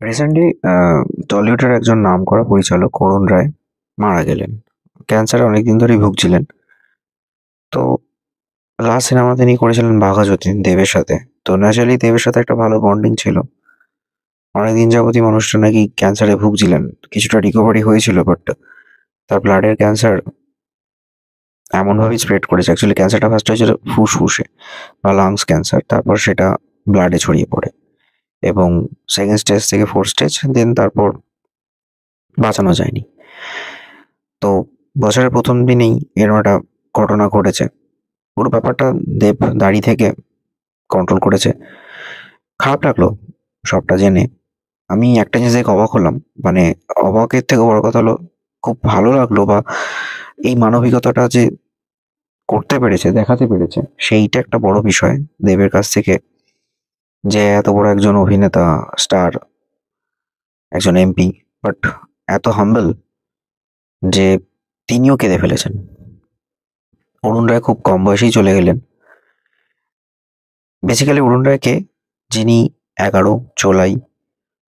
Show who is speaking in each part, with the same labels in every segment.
Speaker 1: Recently টলিউডের একজন নামকরা পরিচালক অরুণ রায় মারা গেলেন। ক্যান্সারে অনেকদিন ধরেই ভুগছিলেন। তো লাস্ট সিনেমা তিনি করেছিলেন 'বাঘা যতীন' দেবের সাথে। তো ন্যাচারালি দেবের সাথে একটা ভালো বন্ডিং ছিল। অনেকদিন যাবতই মানুষটা নাকি ক্যান্সারে ভুগছিলেন। কিছুটা রিকভারি হয়েছিল, বাট তার ব্লাডের ক্যান্সার এমনভাবেই স্প্রেড করেছে। অ্যাকচুয়ালি ক্যান্সারটা ফার্স্ট হয়েছিল ফুসফুসে বা লাংস ক্যান্সার। তারপর সেটা ব্লাডে ছড়িয়ে পড়ে এবং সেকেন্ড স্টেজ থেকে ফোর্থ স্টেজ, দেন তারপর বাঁচানো যায়নি। তো বছরের ১ম দিনেই এরকম একটা ঘটনা ঘটেছে। পুরো ব্যাপারটা দেব দাঁড়িয়ে থেকে কন্ট্রোল করেছে। খারাপ লাগলো সবটা জেনে। আমি একটা জিনিস দেখে অবাক হলাম। মানে অবাকের থেকে বড় কথা হলো খুব ভালো লাগলো, বা এই মানবিকতাটা যে করতে পেরেছে, দেখাতে পেরেছে, সেইটা একটা বড় বিষয় দেবের কাছ থেকে। যে এত বড় একজন অভিনেতা, স্টার, একজন এমপি, বাট এত হাম্বল যে তিনিও কেঁদে ফেলেছেন। অরুণ রায় খুব কম বয়সেই চলে গেলেন। বেসিক্যালি অরুণ রায়কে, যিনি ১১, চোলাই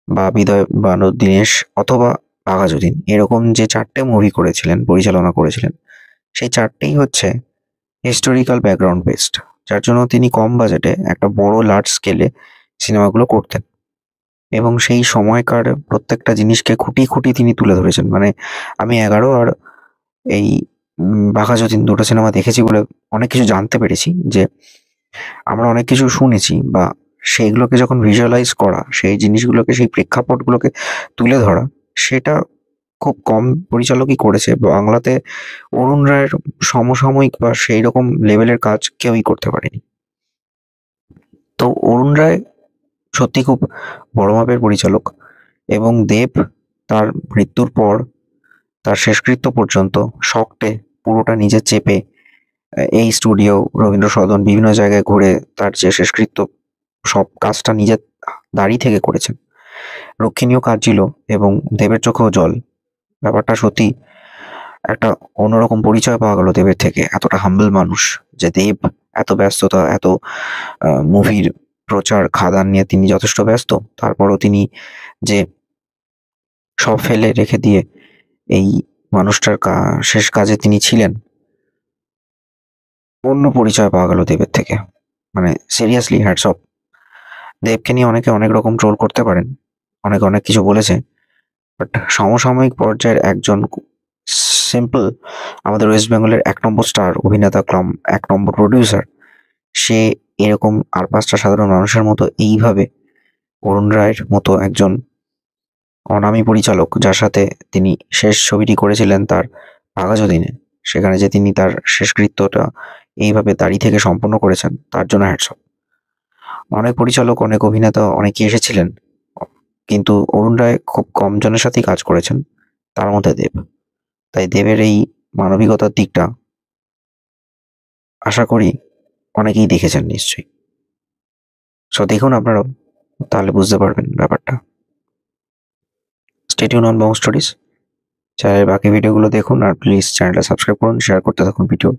Speaker 1: বা বিদয় বানর দীনেশ অথবা বাঘা যতীন এরকম যে ৪টে মুভি করেছিলেন, পরিচালনা করেছিলেন, সেই ৪টেই হচ্ছে হিস্টোরিক্যাল ব্যাকগ্রাউন্ড বেসড। যার জন্য তিনি কম বাজেটে একটা বড় লার্জ স্কেলে সিনেমাগুলো করতেন এবং সেই সময়কার প্রত্যেকটা জিনিসকে খুঁটিয়ে, খুঁটিয়ে তিনি তুলে ধরেছেন। মানে আমি ১১ আর এই 'বাঘা যতীন' ২ টো সিনেমা দেখেছি বলে অনেক কিছু জানতে পেরেছি যে আমরা অনেক কিছু শুনেছি, বা সেইগুলোকে যখন ভিজুয়ালাইজ করা, সেই জিনিসগুলোকে, সেই প্রেক্ষাপটগুলোকে তুলে ধরা, সেটা খুব কম পরিচালকই করেছে। বাংলাতে অরুণ রায়ের সমসাময়িক বা সেই রকম লেভেলের কাজ কেউই করতে পারেনি। তো অরুণ রায় সত্যি খুব বড় মাপের পরিচালক এবং দেব তার মৃত্যুর পর তার শেষকৃত্য পর্যন্ত শখটে পুরোটা নিজে চেপে এই স্টুডিও, রবীন্দ্র সদন বিভিন্ন জায়গায় ঘুরে তার যে শেষকৃত্য সব কাজটা নিজে দাঁড়িয়ে থেকে করেছেন। রক্ষণীয় কাজ ছিল এবং দেবের চোখেও জল। ব্যাপারটা সত্যি একটা অন্যরকম পরিচয় পাওয়া গেল দেবের থেকে। এতটা হাম্বল মানুষ যে দেব, এত ব্যস্ততা, এত মুভির প্রচার খাদান নিয়ে তিনি যথেষ্ট ব্যস্ত। তারপরও তিনি যে সব ফেলে রেখে দিয়ে এই মানুষটার শেষ কাজে তিনি ছিলেন, অন্য পরিচয় পাওয়া গেল দেবের থেকে। মানে সিরিয়াসলি হ্যাটস অফ। দেবকে নিয়ে অনেকে অনেক রকম ট্রোল করতে পারেন, অনেকে অনেক কিছু বলেছে, বাট সমসাময়িক পর্যায়ের একজন সিম্পল আমাদের ওয়েস্ট বেঙ্গলের ১ নম্বর স্টার অভিনেতা কাম ১ নম্বর প্রোডিউসার, সে এরকম আর ৫টা সাধারণ মানুষের মতো এইভাবে অরুণ রায়ের মতো একজন অনামী পরিচালক, যার সাথে তিনি শেষ ছবিটি করেছিলেন তার 'বাঘা যতীনে', সেখানে যে তিনি তার শেষকৃত্যটা এইভাবে দাঁড়িয়ে থেকে সম্পন্ন করেছেন, তার জন্য হ্যাটস অফ। অনেক পরিচালক, অনেক অভিনেতা অনেকেই এসেছিলেন। কিন্তু অরুণ রায় খুব কম জনের সাথেই কাজ করেছেন, তার মধ্যে দেব। তাই দেবের এই মানবিকতার দিকটা আশা করি অনেকেই দেখেছেন নিশ্চয়ই। সো দেখুন আপনারাও, তাহলে বুঝতে পারবেন ব্যাপারটা। Stay tune on Bong stories. চ্যানেলের বাকি ভিডিওগুলো দেখুন আর প্লিজ চ্যানেলটা সাবস্ক্রাইব করুন, শেয়ার করতে থাকুন ভিডিও।